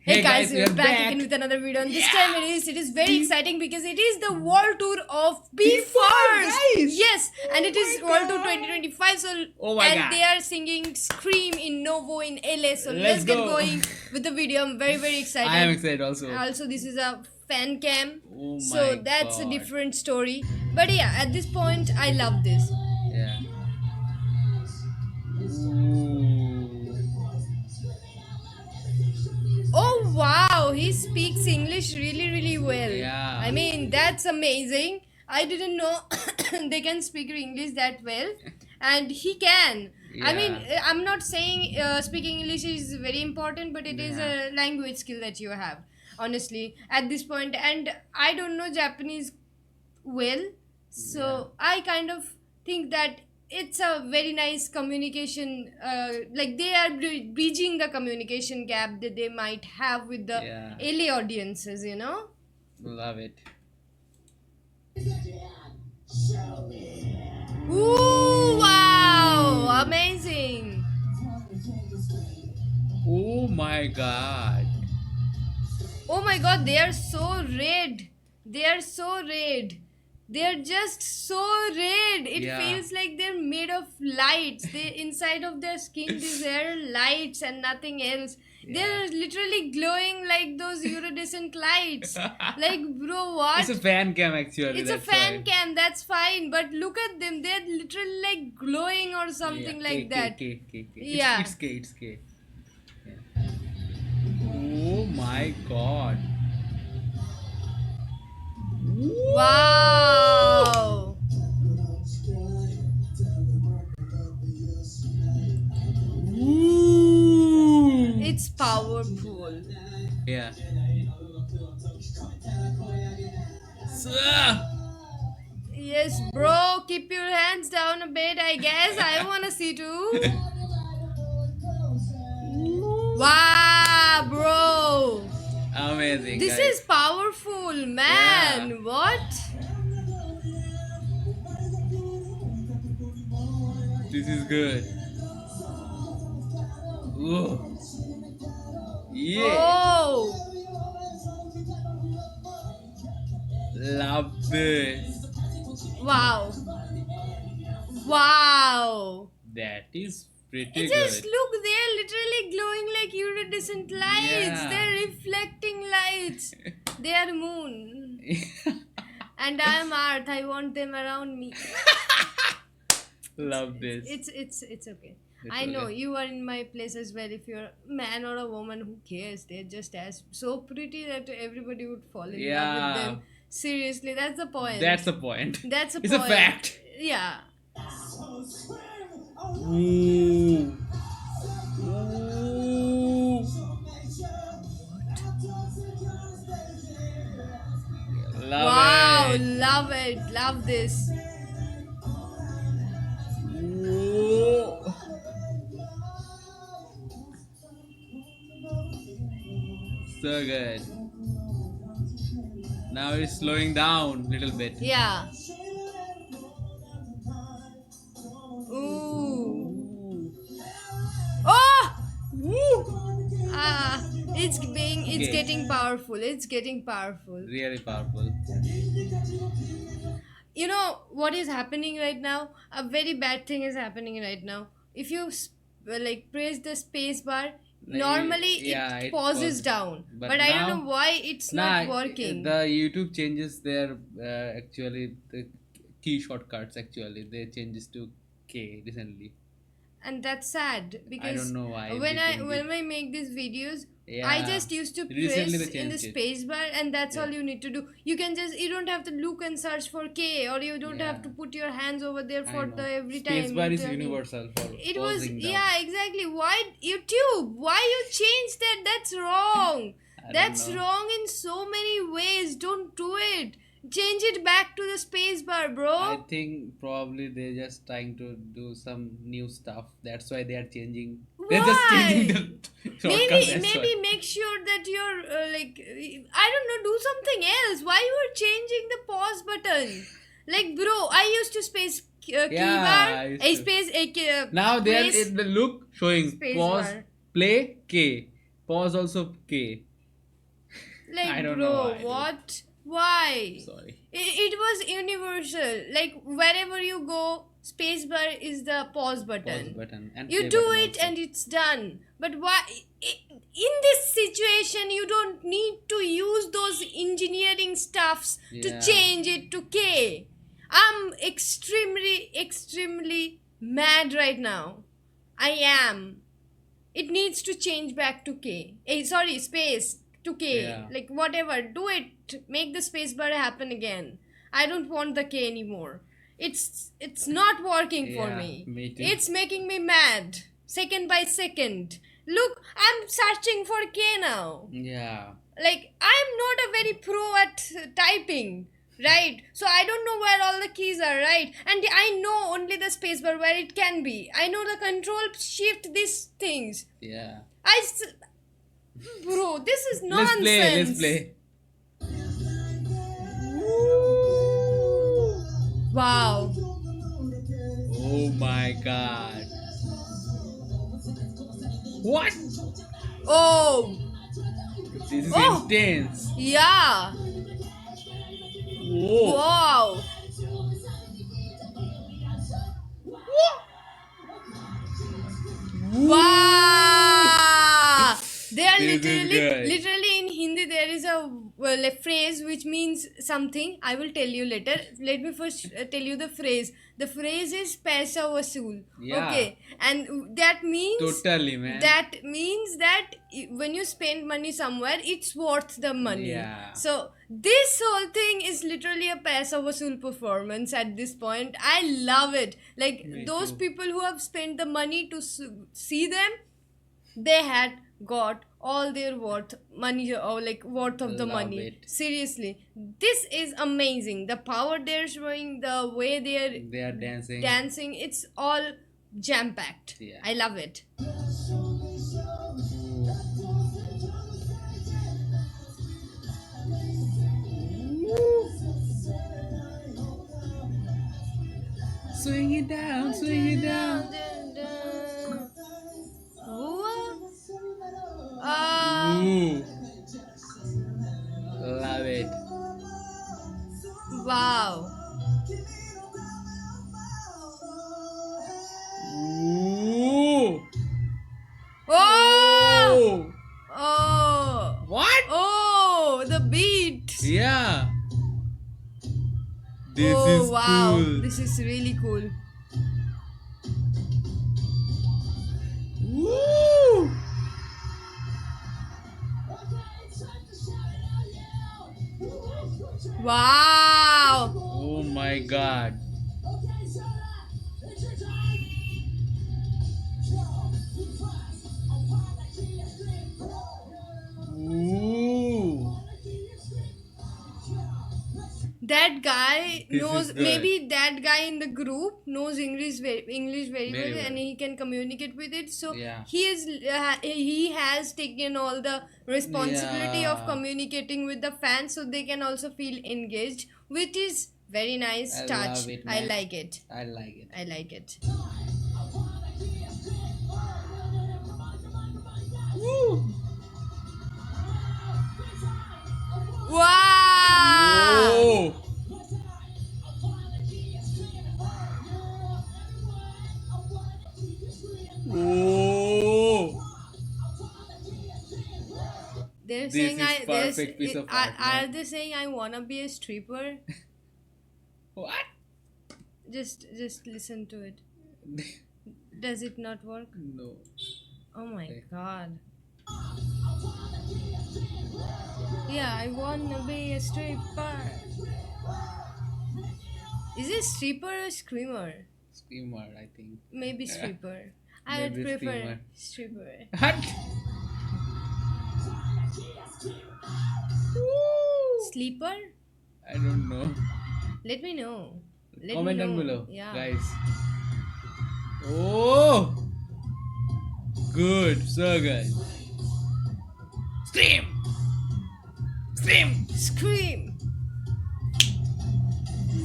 Hey Hey guys, guys, we we're are back again back. with another video, and this time Yeah. it is very exciting because it is the world tour of Be B4 First. guys. Yes, and Oh it is my World Tour god. 2025. So Oh my and god. they are singing Scream in Novo in LA. So let's Let's get go. going with the video. I'm very excited. I am excited also. Also, this is a fan cam, Oh so my that's a god. different story. But yeah, at this point, I love this. Yeah. Ooh. Oh wow, he speaks English really well. Yeah. I mean, that's amazing. I didn't know they can speak English that well, and he can. I mean, Yeah. I'm not saying speaking English is very important, but it is Yeah. a language skill that you have, honestly, at this point. And I don't know Japanese well, Yeah. so I kind of think that it's a very nice communication, like they are bridging the communication gap that they might have with the Yeah. LA audiences, you know. Love it. Ooh, wow, amazing. Oh my god. Oh my god, they are so red. They are so red. They are just so red. It Yeah. feels like they're made of lights. They inside of their skin these are lights and nothing else. They're literally glowing like those iridescent lights. Like bro, what? It's a fan cam actually. It's a That's fan why. cam, that's fine, but look at them. They're literally like glowing or Yeah. something K like K that. K K K. Yeah. It's K. It's K. Yeah. Oh my god. Wow. Ooh. It's powerful. Yeah. So, Yes, bro, keep your hands down a bit, I guess. I wanna see too. Wow, bro. amazing, This guys. is powerful, Yeah. man. What? This is good. Ooh. Yeah. Oh, Love this. wow. Wow. That is It pretty just good. look, they're literally glowing like iridescent lights. Yeah. They're reflecting lights. They are moon. And I am Earth. I want them around me. Love this. It's okay. It's I know okay. you are in my place as well. If you're a man or a woman, who cares? They're just as so pretty that everybody would fall in love with Yeah. them. Seriously, that's the point. That's the point. That's a It's a point. fact. Yeah. Ooh. Ooh. Love Wow, it. love it. Love this. Ooh. So good. Now it's slowing down a little bit. Yeah. Ooh. Ooh. Oh! Woo. Ah, it's Okay. getting powerful. It's getting powerful. Really powerful. You know what is happening right now? A very bad thing is happening right now. If you like press the space bar, normally Yeah, it it pauses pauses. down. But But I don't now- know why it's Nah, not working. the YouTube changes their actually the key shortcuts. Actually, they changes to K recently. And that's sad because don't know why when they I changed when I make these videos, I Yeah. just used to Recently press they in the changed it. space bar, and that's all Yeah. you need to do. You don't have to look and search for K, or you don't have Yeah. to put your hands over there I for know. the every time. Spacebar is turning. universal for It was, pausing down. yeah, exactly. Why YouTube? Why you changed that? That's wrong. I don't That's know. wrong in so many ways. Don't do it. Change it back to the space bar, bro. I think probably they're just trying to do some new stuff. That's why they are changing. They're just changing the shortcut. maybe that's maybe why. make sure that you're like, I don't know, do something else. Why you are changing the pause button? Like bro, I used to space Yeah, I keybar used a to. space a Now they are press in the look showing space pause, bar. play K, pause also K, Like, I don't bro, know why, dude. what? Why? Sorry. It was universal. Like, wherever you go, spacebar is the pause button. Pause button and You play do button it also. and it's done. But why? In this situation, you don't need to use those engineering stuffs to Yeah. change it to K. I'm extremely mad right now. I am. It needs to change back to K. Sorry, space to K. Yeah. Like, whatever. Do it. Make the space bar happen again. I don't want the K anymore. It's not working for Yeah, me. me too. It's making me mad. Second by second. Look, I'm searching for K now. Yeah. Like, I'm not a very pro at typing, right? So I don't know where all the keys are, right? And I know only the spacebar where it can be. I know the control shift these things. Yeah. Bro, this is Let's nonsense. play. Wow. Oh my god. What? Oh, This is Oh. intense. yeah. Whoa. Wow. Wow. They are This is good. literally in Hindi there is a phrase which means something. I will tell you later. Let me first tell you the phrase. The phrase is paisa vasool. Yeah. Okay, and that means Totally, man. that means that when you spend money somewhere, it's worth the money. Yeah. So this whole thing is literally a paisa vasool performance at this point. I love it. Like Me those too. people who have spent the money to see them, they had got all their worth money or like worth of the Love money. it. Seriously, this is amazing. The power they're showing, the way they're They are dancing. dancing, it's all jam packed. Yeah. I love it. Swing it down, swing it down. Ooh. Love it. Wow. Ooh. Oh! Oh. Oh! What? Oh! The beat! Yeah. This Oh, is wow. cool. This is really cool. Woo. Wow! Oh my god. Ooh. That guy This knows, is good. maybe that guy in the group knows English very Very well, well. and he can communicate with it. So Yeah. he has taken all the responsibility of Yeah. communicating with the fans, so they can also feel engaged, which is very nice I touch. love it, I man. like it. I like it. I like it. Woo. Wow! Whoa. Whoa. They're This saying is perfect piece of art, are man. they saying I wanna be a stripper? What? Just listen to it. Does it not work? No. Oh my Okay. god. Yeah, I wanna be a stripper. Is it stripper or screamer? Screamer, I think. Maybe Yeah. stripper. I would Maybe prefer screamer. stripper. What? Woo. Sleeper? I don't know. Let me know. Let Comment me down know. below, Yeah. guys. Oh, good, so good. Scream, scream. Scream!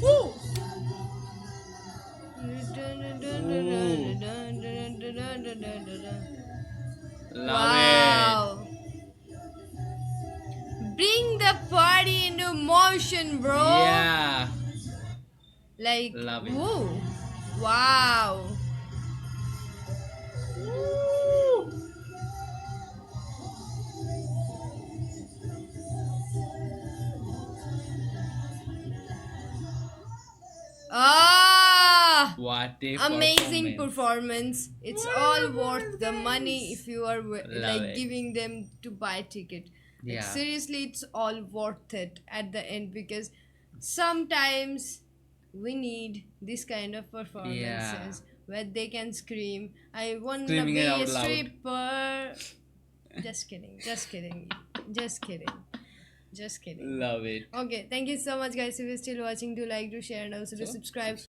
Woo! Love Wow! bring the party into motion, bro. Yeah. Like, Love it. whoa, wow. Ah, What a amazing performance. performance. It's all worth the money if you are Love it. giving them to buy ticket. Like, Yeah. seriously, it's all worth it at the end, because sometimes we need this kind of performances where they can scream, I wanna Screaming be it a out loud. stripper. Just kidding, just kidding, just kidding, just kidding. Love it. Okay, thank you so much, guys. If you're still watching, do like, do share, and also do So, subscribe.